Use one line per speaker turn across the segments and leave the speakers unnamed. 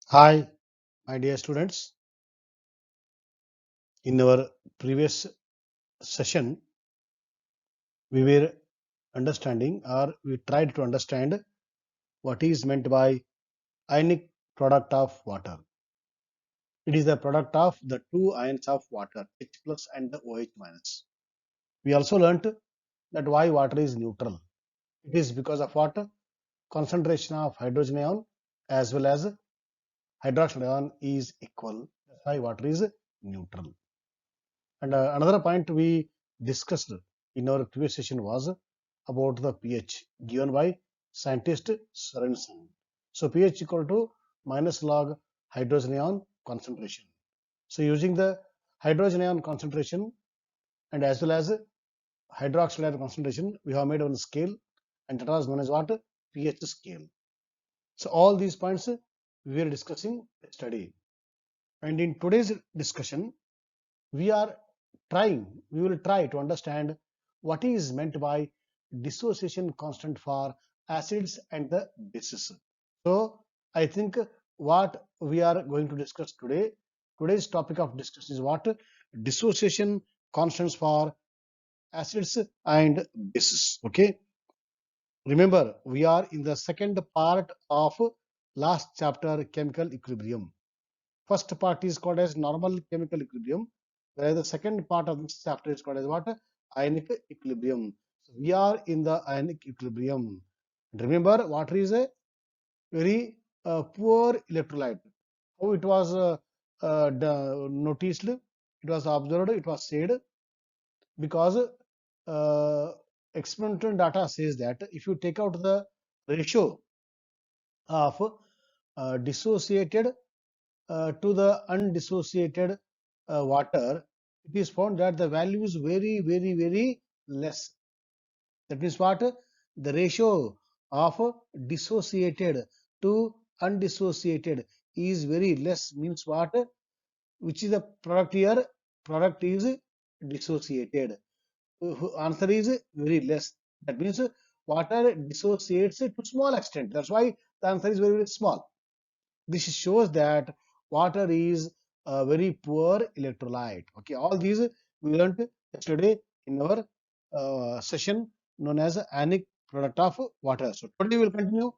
Hi, my dear students. In our previous session, we were understanding or we tried to understand what is meant by ionic product of water. It is the product of the two ions of water, H plus and the OH minus. We also learnt that why water is neutral. It is because of what? Concentration of hydrogen ion as well as hydroxide ion is equal. That's why water is neutral. And another point we discussed in our previous session was about the pH given by scientist Sorensen. So pH equal to minus log hydrogen ion concentration. So using the hydrogen ion concentration and as well as hydroxide ion concentration, we have made one scale and that was known as what? pH scale. So all these points we are discussing yesterday. And in today's discussion, we are we will try to understand what is meant by dissociation constant for acids and the bases. So I think what we are going to discuss today, today's topic of discussion is what? Dissociation constants for acids and bases. Okay. Remember, we are in the second part of last chapter, chemical equilibrium. First part is called as normal chemical equilibrium, whereas the second part of this chapter is called as what? Ionic equilibrium. So we are in the ionic equilibrium. And remember, water is a very poor electrolyte. How it was noticed, it was observed, it was said, because uh, experimental data says that if you take out the ratio of dissociated to the undissociated water, it is found that the value is very, very, very less. That means what? The ratio of dissociated to undissociated is very less. Means what? Which is the product here? Product is dissociated. Answer is very less. That means water dissociates to small extent. That's why the answer is very, very small. This shows that water is a very poor electrolyte. Okay, all these we learned yesterday in our session known as ionic product of water. So today we will continue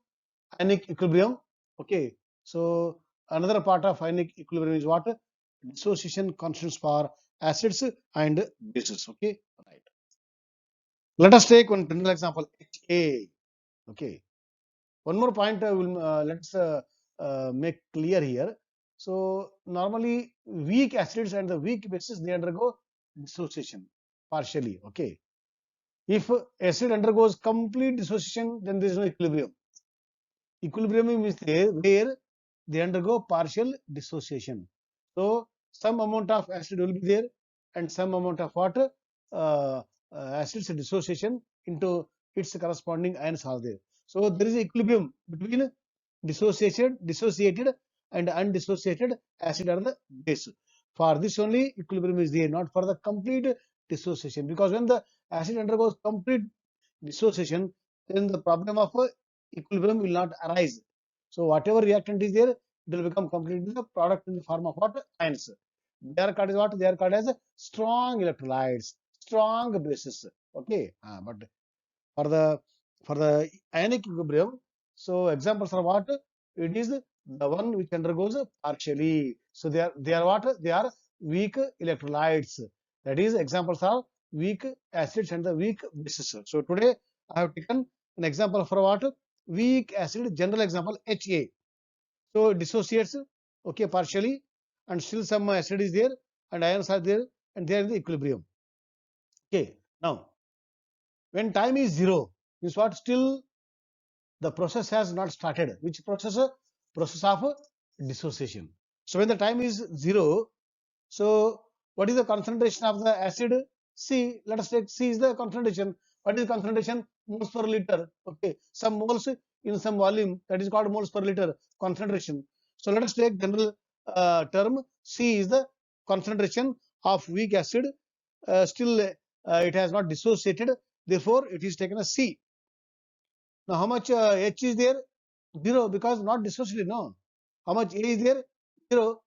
ionic equilibrium. Okay, so another part of ionic equilibrium is what? Dissociation constants for acids and bases. Okay, right. Let us take one general example, HA. Okay, one more point let's make clear here. So normally weak acids and the weak bases, they undergo dissociation partially. Okay. If acid undergoes complete dissociation, then there is no equilibrium. Equilibrium means there where they undergo partial dissociation. So some amount of acid will be there and some amount of water acids dissociation into its corresponding ions are there. So there is equilibrium between dissociated and undissociated acid or the base. For this only equilibrium is there, not for the complete dissociation. Because when the acid undergoes complete dissociation, then the problem of equilibrium will not arise. So whatever reactant is there, it will become completely the product in the form of what? Ions. They are called as what? They are called as strong electrolytes, strong bases. Okay, but for the ionic equilibrium, so examples are what? It is the one which undergoes partially. So they are what? They are weak electrolytes. That is examples are weak acids and the weak bases. So today I have taken an example for what? Weak acid. General example HA. So it dissociates, okay, partially, and still some acid is there and ions are there and they are in the equilibrium. Okay. Now when time is zero, means what? Still the process has not started. Which process? Process of dissociation. So when the time is zero, so what is the concentration of the acid? C. Let us take C is the concentration. What is concentration? Moles per liter. Okay, some moles in some volume, that is called moles per liter concentration. So let us take general term. C is the concentration of weak acid. Still it has not dissociated, therefore it is taken as C. Now how much H is there? Zero, because not dissociated. No. How much A is there? 0.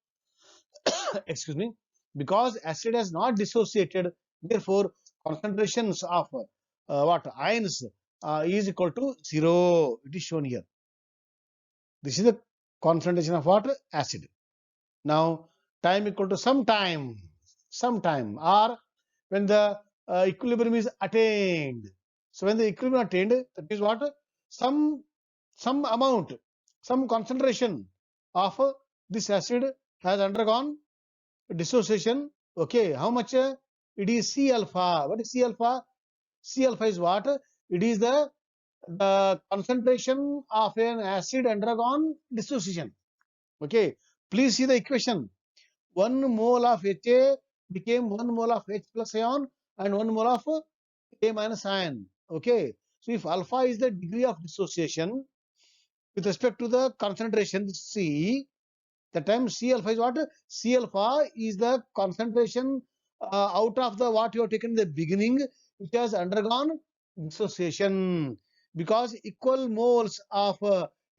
Excuse me. Because acid has not dissociated, therefore concentrations of what ions is equal to 0. It is shown here. This is the concentration of what? Acid. Now time equal to some time, or when the equilibrium is attained. So when the equilibrium attained, that is what? Some amount, some concentration of this acid has undergone dissociation. Okay, how much? It is C alpha. What is C alpha? C alpha is what? It is the concentration of an acid undergone dissociation. Okay, please see the equation. 1 mole of Ha became 1 mole of H plus ion and 1 mole of A minus ion. Okay, so if alpha is the degree of dissociation with respect to the concentration C, the time C alpha is what? C alpha is the concentration out of the what you have taken in the beginning, which has undergone dissociation. Because equal moles of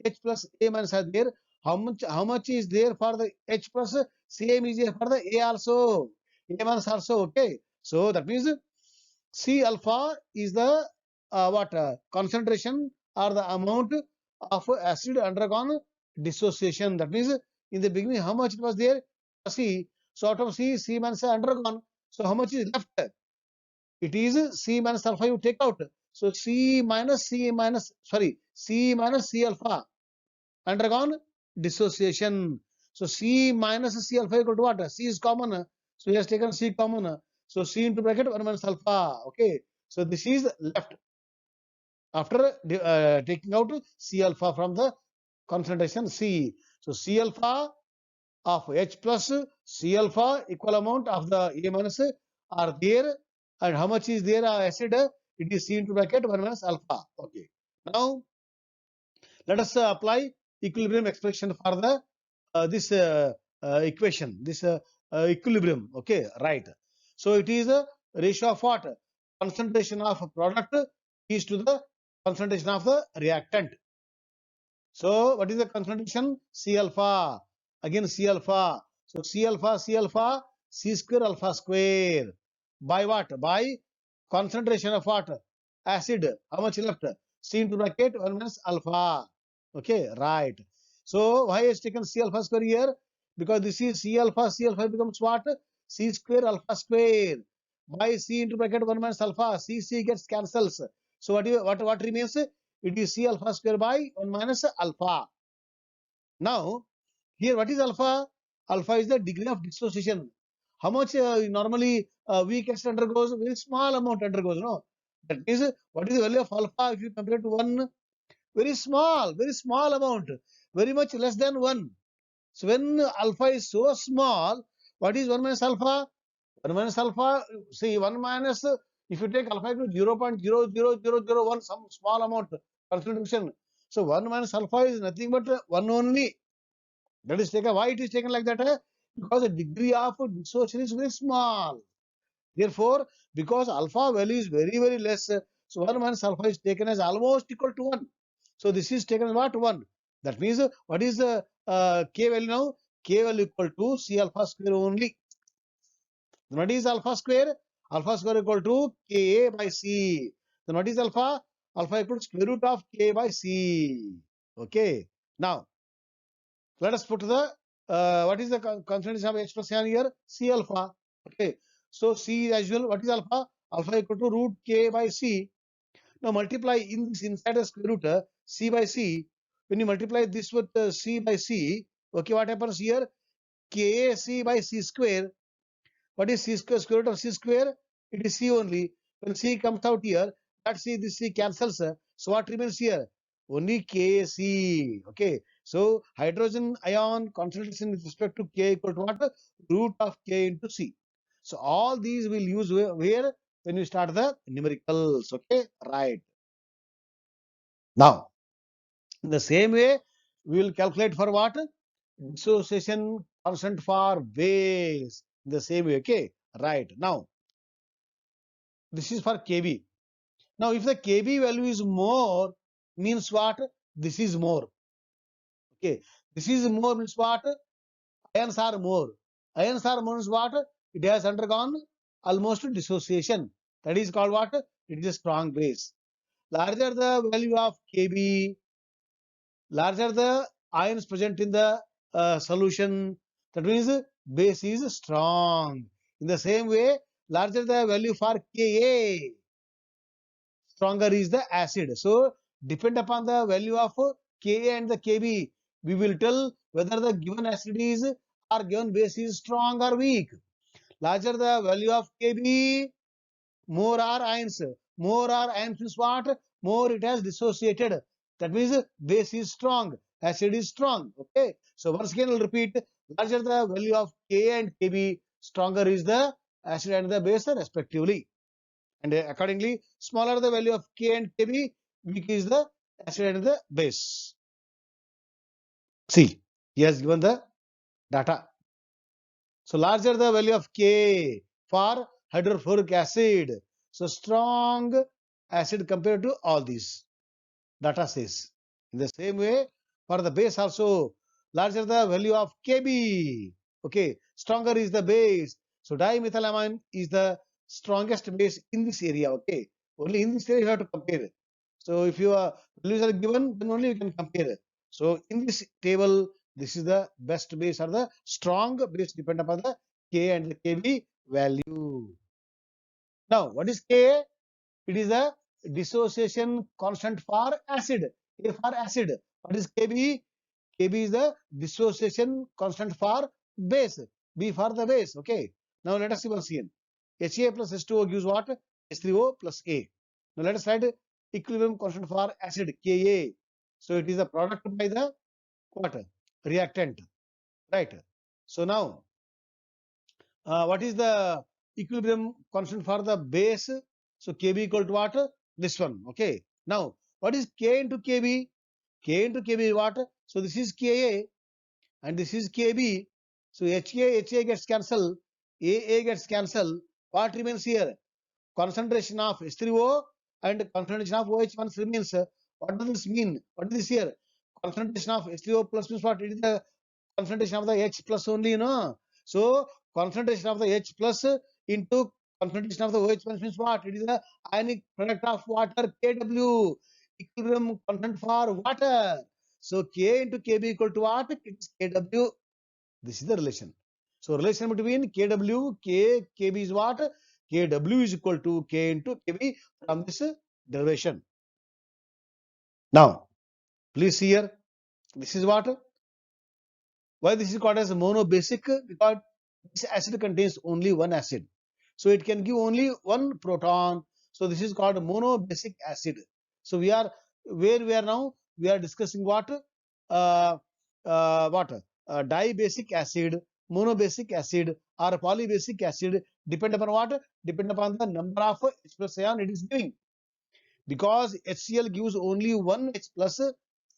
H plus A minus are there. How much is there for the H plus? Same is there for the A also. A minus also. Okay. So that means C alpha is the what concentration or the amount of acid undergone dissociation. That means in the beginning how much it was there? C. So out of C minus undergone. So how much is left? It is C minus alpha you take out. So C minus C alpha undergone dissociation. So C minus C alpha equal to what? C is common. So he has taken C common. So C into bracket 1 minus alpha. Okay. So this is left after taking out C alpha from the concentration C. So C alpha of H plus C alpha equal amount of the A minus are there. And how much is there acid? It is C into bracket 1 minus alpha. Okay. Now let us apply equilibrium expression for the this equation, this equilibrium. Okay, right. So it is a ratio of what? Concentration of a product is to the concentration of the reactant. So what is the concentration? C alpha. Again C alpha. So C alpha, C square alpha square. By what? By concentration of what? Acid. How much left? C into bracket 1 minus alpha. Okay, right. So why is taken C alpha square here? Because this is C alpha becomes what? C square alpha square. By C into bracket 1 minus alpha, C gets cancels. So what remains? It is C alpha square by 1 minus alpha. Now, here what is alpha? Alpha is the degree of dissociation. How much normally weak acid undergoes? Very small amount undergoes, no? That means what is the value of alpha if you compare to 1? Very small amount, very much less than 1. So when alpha is so small, what is 1 minus alpha? 1 minus alpha, see 1 minus, if you take alpha to 0.00001, some small amount concentration. So 1 minus alpha is nothing but 1 only. That is taken. Why it is taken like that? Because the degree of dissociation is very small. Therefore, because alpha value is very less, so 1 minus alpha is taken as almost equal to 1. So this is taken as what? 1. That means what is the K value now? K value equal to C alpha square only. What is alpha square? Alpha square equal to Ka by C. Then what is alpha? Alpha equal to square root of K by C. Okay. Now, let us put the what is the concentration of H plus ion here? C alpha. Okay. So C as usual. What is alpha? Alpha equal to root K by C. Now multiply in this inside the square root C by C. When you multiply this with C by C, okay, what happens here? KC by C square. What is C square? Square root of C square? It is C only. When C comes out here, that C, this C cancels. So what remains here? Only Kc. Okay. So hydrogen ion concentration with respect to K equal to what? Root of K into C. So all these will use where? When you start the numericals. Okay. Right. Now, in the same way, we will calculate for what? Dissociation constant for base. In the same way. Okay. Right. Now, this is for Kb. Now, if the Kb value is more, means what? This is more. Okay. This is more means what? Ions are more. Ions are more means what? It has undergone almost dissociation. That is called what? It is a strong base. Larger the value of Kb, larger the ions present in the solution. That means base is strong. In the same way, larger the value for Ka, stronger is the acid. So depend upon the value of Ka and the Kb, we will tell whether the given acid is or given base is strong or weak. Larger the value of Kb, more are ions. More are ions means what? More it has dissociated. That means base is strong, acid is strong. Okay. So once again, I'll repeat: larger the value of Ka and Kb, stronger is the acid and the base respectively. And accordingly, smaller the value of K and Kb, weak is the acid and the base. See, he has given the data. So larger the value of K for hydrofluoric acid. So strong acid compared to all these data says. In the same way, for the base also, larger the value of Kb. Okay, stronger is the base. So dimethylamine is the strongest base in this area. Okay, only in this area you have to compare. So if your values are given, then only you can compare. So in this table, this is the best base or the strong base depend upon the K and the Kb value. Now, what is Ka? It is a dissociation constant for acid. A for acid. What is Kb? Kb is the dissociation constant for base. B for the base. Okay. Now let us see once again. Ha plus H2O gives what? H3O plus A. Now let us write equilibrium constant for acid Ka. So it is a product by the what? Reactant. Right. So now what is the equilibrium constant for the base? So Kb equal to what? This one. Okay. Now, what is K into Kb? K into Kb is what? So this is Ka and this is Kb. So Ha gets cancelled. Aa gets cancelled. What remains here? Concentration of H3O and concentration of OH1 remains. What does this mean? What is this here? Concentration of H3O plus means what? It is the concentration of the H plus only, no? So concentration of the H plus into concentration of the OH plus means what? It is the ionic product of water, Kw, equilibrium constant for water. So K into Kb equal to what? It is Kw. This is the relation. So relation between Kw, Kb is what? Kw is equal to K into Kb from this derivation. Now, please see here. This is what? Why this is called as monobasic? Because this acid contains only one acid. So it can give only one proton. So this is called monobasic acid. So we are where we are now. We are discussing what? Uh, what? Dibasic acid, monobasic acid, or polybasic acid. Depend upon what? Depend upon the number of H plus ion it is giving. Because HCl gives only one H plus,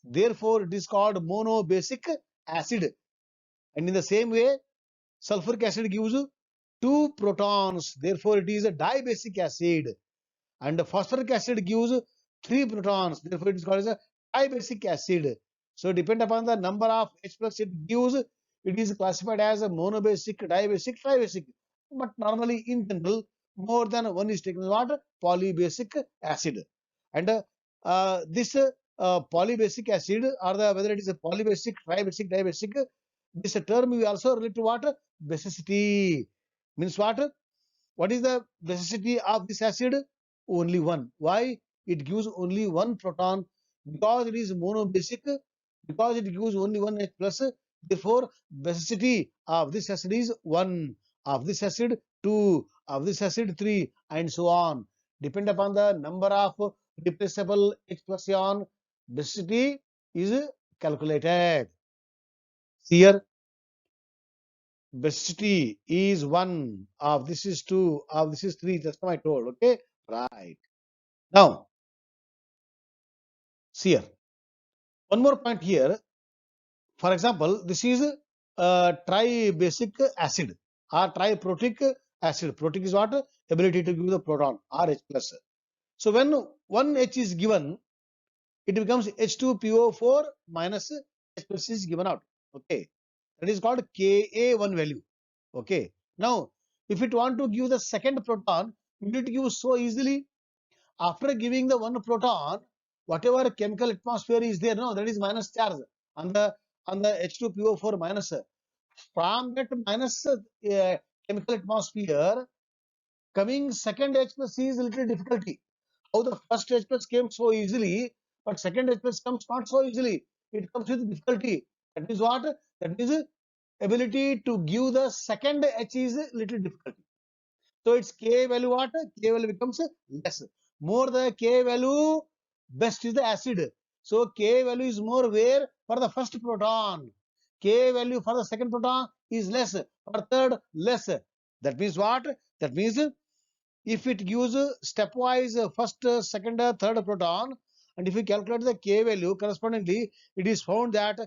therefore it is called monobasic acid. And in the same way, sulfuric acid gives two protons, therefore it is a dibasic acid. And phosphoric acid gives three protons, therefore it is called as a dibasic acid. So depend upon the number of H plus it gives, it is classified as a monobasic, dibasic, tribasic. But normally in general, more than one is taken as what? Polybasic acid. And this polybasic acid, or the whether it is a polybasic, tribasic, dibasic, this term we also relate to what? Basicity. Means what? What is the basicity of this acid? Only one. Why? It gives only one proton because it is monobasic, because it gives only one H plus. Therefore, basicity of this acid is 1, of this acid 2, of this acid 3, and so on. Depend upon the number of replaceable H plus ion, basicity is calculated. Here, basicity is 1, of this is 2, of this is 3. Just now I told. Okay, right. Now, see here. One more point here. For example, this is tribasic acid or triprotic acid. Protic is what? Ability to give the proton, RH plus. So when one H is given, it becomes H2PO4 minus H plus is given out. Okay, that is called Ka1 value. Okay, now if it want to give the second proton, you need to give so easily. After giving the one proton, whatever chemical atmosphere is there, no, that is minus charge on the H2PO4 minus. From that minus chemical atmosphere, coming second H plus is a little difficulty. How the first H plus came so easily, but second H plus comes not so easily. It comes with difficulty. That means what? That means ability to give the second H is a little difficult. So its K value what? K value becomes less. More the K value, best is the acid. So K value is more where for the first proton. K value for the second proton is less. For third, less. That means what? That means if it gives stepwise first, second, third proton, and if you calculate the K value correspondingly, it is found that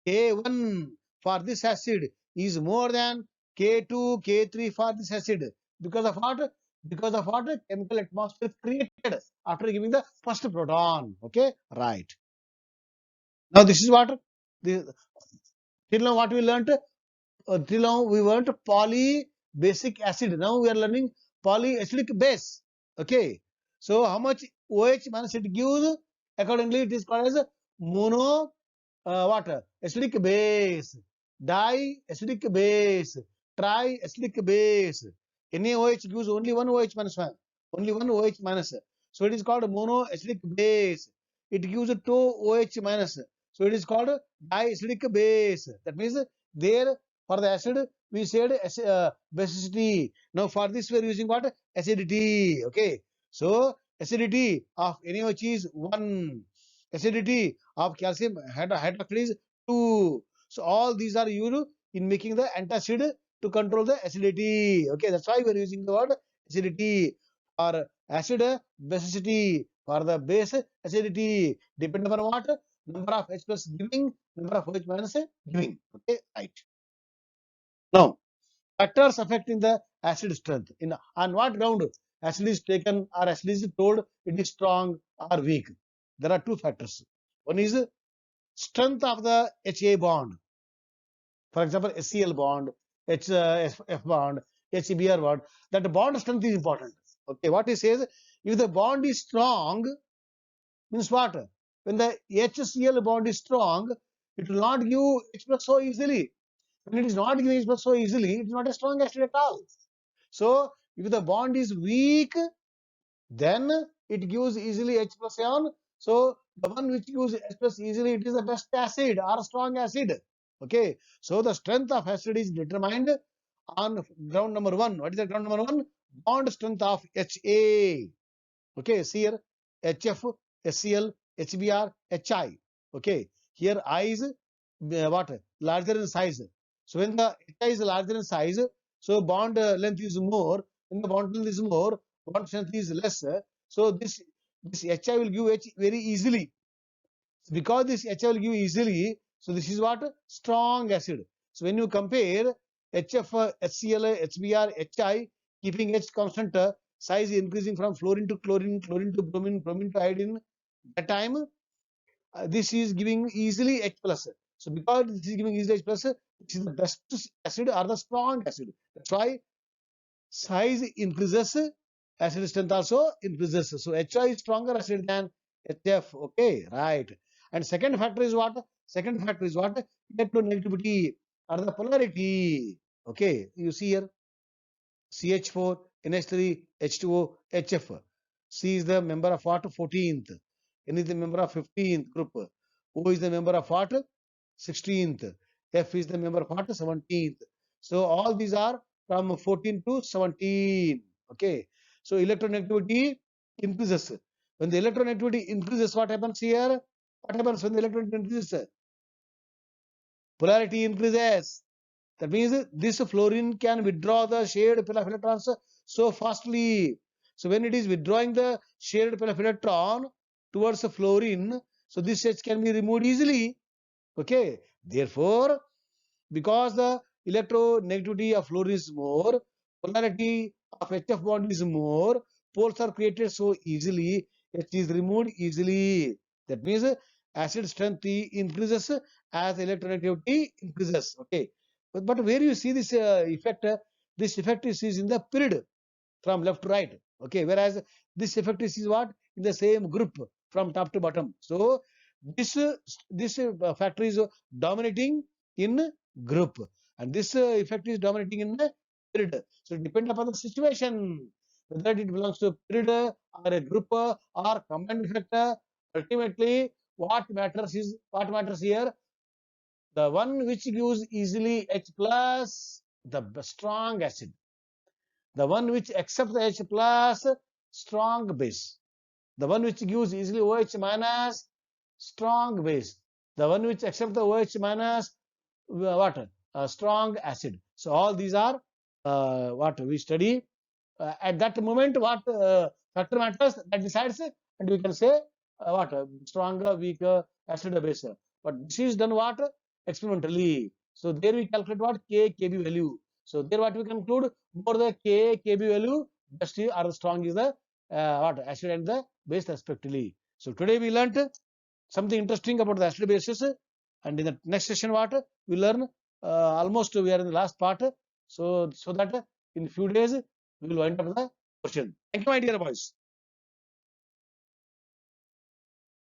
K1 for this acid is more than K2, K3 for this acid. Because of what? Because of what? Chemical atmosphere created after giving the first proton. Okay, right. Now this is what the, till now what we learnt. Till now we learnt polybasic acid. Now we are learning polyacidic base. Okay. So how much OH minus it gives? Accordingly, it is called as mono what? Acidic base, diacidic base, triacidic base. NaOH gives only one OH minus one, only one OH minus. So it is called monoacidic base. It gives two OH minus. So it is called diacidic base. That means there for the acid we said basicity. Now for this we are using what? Acidity. Okay. So acidity of NaOH is 1. Acidity of calcium hydroxide is 2. So all these are used in making the antacid to control the acidity. Okay, that's why we are using the word acidity. For acid basicity, for the base acidity, depending on what? Number of H plus giving, number of H minus giving. Okay, right. Now, factors affecting the acid strength. On what ground acid is taken or acid is told it is strong or weak? There are two factors. One is strength of the HA bond. For example, HCl bond, F bond, HBr bond. That bond strength is important. Okay, what he says, if the bond is strong, means what? When the HCl bond is strong, it will not give H plus so easily. When it is not giving H plus so easily, it is not a strong acid at all. So, if the bond is weak, then it gives easily H plus ion. So the one which gives H plus easily, it is the best acid or strong acid. Okay. So the strength of acid is determined on ground number 1. What is the ground number 1? Bond strength of HA. Okay. See here HF, HCl, HBr, HI. Okay. Here I is what? Larger in size. So when the HI is larger in size, so bond length is more. When the bond length is more, bond strength is less. So this HI will give H very easily. Because this HI will give easily, so this is what? Strong acid. So when you compare HF, HCl, HBr, HI, keeping H constant, size increasing from fluorine to chlorine, chlorine to bromine, bromine to iodine, that time this is giving easily H plus. So because this is giving easily H plus, this is the best acid or the strong acid. That's why size increases, acid strength also increases. So HI is stronger acid than HF. Okay, right. And second factor is what? Second factor is what? Electronegativity or the polarity. Okay, you see here CH4, NH3, H2O, HF. C is the member of what? 14th. N is the member of 15th group. O is the member of what? 16th. F is the member of what? 17th. So all these are from 14 to 17. Okay. So electronegativity increases. When the electronegativity increases, what happens here? What happens when the electronegativity increases? Polarity increases. That means this fluorine can withdraw the shared pair of electrons so fastly. So when it is withdrawing the shared pair of electron towards the fluorine, so this H can be removed easily. Okay. Therefore, because the electronegativity of fluorine is more, polarity of HF bond is more, poles are created so easily, H is removed easily. That means acid strength increases as electronegativity increases. Okay, but where you see this effect, this effect is in the period from left to right. Okay, whereas this effect is what in the same group from top to bottom. So this factor is dominating in group, and this effect is dominating in the period. So it depends upon the situation whether it belongs to period or a group or combined effect. Ultimately, what matters here, the one which gives easily H plus, the strong acid. The one which accepts the H plus, strong base. The one which gives easily OH minus, strong base. The one which accepts the OH minus, what? Strong acid. So all these are what we study. At that moment, what factor matters that decides, and we can say what stronger, weaker, acid or base. But this is done what experimentally. So there we calculate what K Kb value. So there what we conclude, more the K Kb value, best or strong is the what acid and the base respectively. So today we learnt something interesting about the acid bases, and in the next session what we learn, almost we are in the last part. So that in few days we will wind up the question. Thank you, my dear boys.